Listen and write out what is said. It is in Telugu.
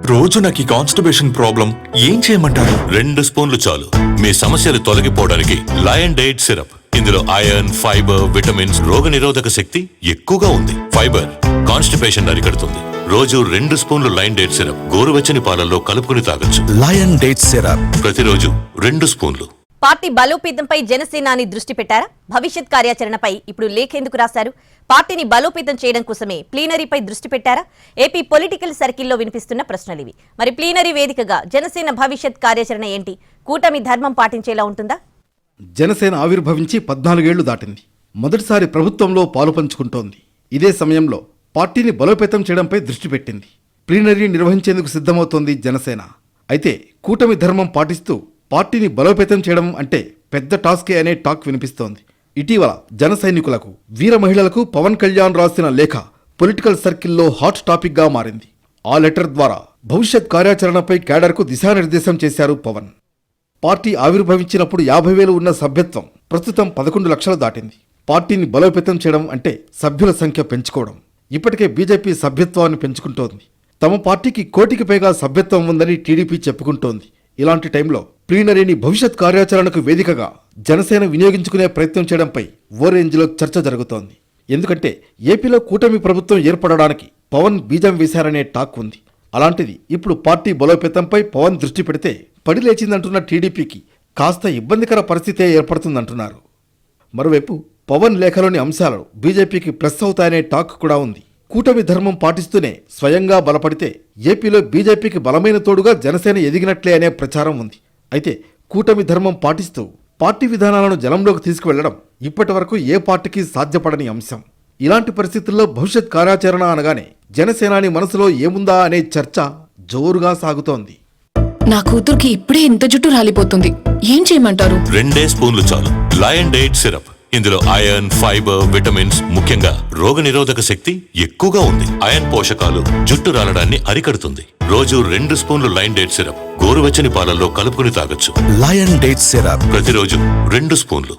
రోజు నాకు ఈ కాన్స్టిపేషన్ ప్రాబ్లం ఏం చేయమంటారు? 2 స్పూన్లు చాలు మీ సమస్యలు తొలగిపోవడానికి. Lion date syrup. ఇందులో ఐరన్, ఫైబర్, విటమిన్స్, రోగనిరోధక శక్తి ఎక్కువగా ఉంది. ఫైబర్ కాన్స్టిపేషన్ అరికడుతుంది. రోజు 2 స్పూన్లు లయన్ డేట్ సిరప్ గోరువెచ్చని పాలల్లో కలుపుకుని తాగొచ్చు. లయన్ డేట్ సిరప్ ప్రతిరోజు 2 స్పూన్లు. పార్టీ బలోపేతంపై జనసేనాని దృష్టి పెట్టారా? భవిష్యత్ కార్యాచరణపై ఇప్పుడు లేఖ ఎందుకు రాశారు? పార్టీని బలోపేతం చేయడం కోసమే ప్లీనరీపై దృష్టి పెట్టారా? ఏపీ పొలిటికల్ సర్కిల్లో వినిపిస్తున్న ప్రశ్నలివి. మరి ప్లీనరీ వేదికగా జనసేన భవిష్యత్ కార్యాచరణ ఏంటి? కూటమి ధర్మం పాటించేలా ఉంటుందా? జనసేన ఆవిర్భవించి 14 ఏళ్లు దాటింది. మొదటిసారి ప్రభుత్వంలో పాలు పంచుకుంటోంది. ఇదే సమయంలో పార్టీని బలోపేతం చేయడంపై దృష్టి పెట్టింది. ప్లీనరీ నిర్వహించేందుకు సిద్ధమవుతోంది జనసేన. అయితే కూటమి ధర్మం పాటిస్తూ పార్టీని బలోపేతం చేయడం అంటే పెద్ద టాస్కే అనే టాక్ వినిపిస్తోంది. ఇటీవల జన సైనికులకు, వీర మహిళలకు పవన్ కళ్యాణ్ రాసిన లేఖ పొలిటికల్ సర్కిల్లో హాట్ టాపిక్ గా మారింది. ఆ లెటర్ ద్వారా భవిష్యత్ కార్యాచరణపై క్యాడర్కు దిశానిర్దేశం చేశారు పవన్. పార్టీ ఆవిర్భవించినప్పుడు 50,000 ఉన్న సభ్యత్వం ప్రస్తుతం 11 లక్షలు దాటింది. పార్టీని బలోపేతం చేయడం అంటే సభ్యుల సంఖ్య పెంచుకోవడం. ఇప్పటికే బీజేపీ సభ్యత్వాన్ని పెంచుకుంటోంది. తమ పార్టీకి 1 కోటికి పైగా సభ్యత్వం ఉందని టీడీపీ చెప్పుకుంటోంది. ఇలాంటి టైంలో ప్లీనరీని భవిష్యత్ కార్యాచరణకు వేదికగా జనసేన వినియోగించుకునే ప్రయత్నం చేయడంపై ఓ రేంజ్లో చర్చ జరుగుతోంది. ఎందుకంటే ఏపీలో కూటమి ప్రభుత్వం ఏర్పడడానికి పవన్ బీజం వేశారనే టాక్ ఉంది. అలాంటిది ఇప్పుడు పార్టీ బలోపేతంపై పవన్ దృష్టి పెడితే పడి లేచిందంటున్న టీడీపీకి కాస్త ఇబ్బందికర పరిస్థితే ఏర్పడుతుందంటున్నారు. మరోవైపు పవన్ లేఖలోని అంశాలు బీజేపీకి ప్లస్ అవుతాయనే టాక్ కూడా ఉంది. కూటమి ధర్మం పాటిస్తూనే స్వయంగా బలపడితే ఏపీలో బీజేపీకి బలమైన తోడుగా జనసేన ఎదిగినట్లే అనే ప్రచారం ఉంది. అయితే కూటమి ధర్మం పాటిస్తూ పార్టీ విధానాలను జనంలోకి తీసుకువెళ్లడం ఇప్పటి వరకు ఏ పార్టీకి సాధ్యపడని అంశం. ఇలాంటి పరిస్థితుల్లో భవిష్యత్ కార్యాచరణ అనగానే జనసేనాని మనసులో ఏముందా అనే చర్చ జోరుగా సాగుతోంది. నా కూతురికి ఇప్పుడే ఇంత జుట్టు రాలిపోతుంది, ఏం చేయమంటారు? 2 స్పూన్లు చాలు. Lion date syrup. ఇందులో ఐరన్, ఫైబర్, విటమిన్స్, ముఖ్యంగా రోగనిరోధక శక్తి ఎక్కువగా ఉంది. ఐరన్ పోషకాలు జుట్టు రాలడాన్ని అరికడుతుంది. రోజు 2 స్పూన్లు లయన్ డేట్ సిరప్ గోరువెచ్చని పాలల్లో కలుపుకుని తాగొచ్చు. లయన్ డేట్ సిరప్ ప్రతిరోజు 2 స్పూన్లు.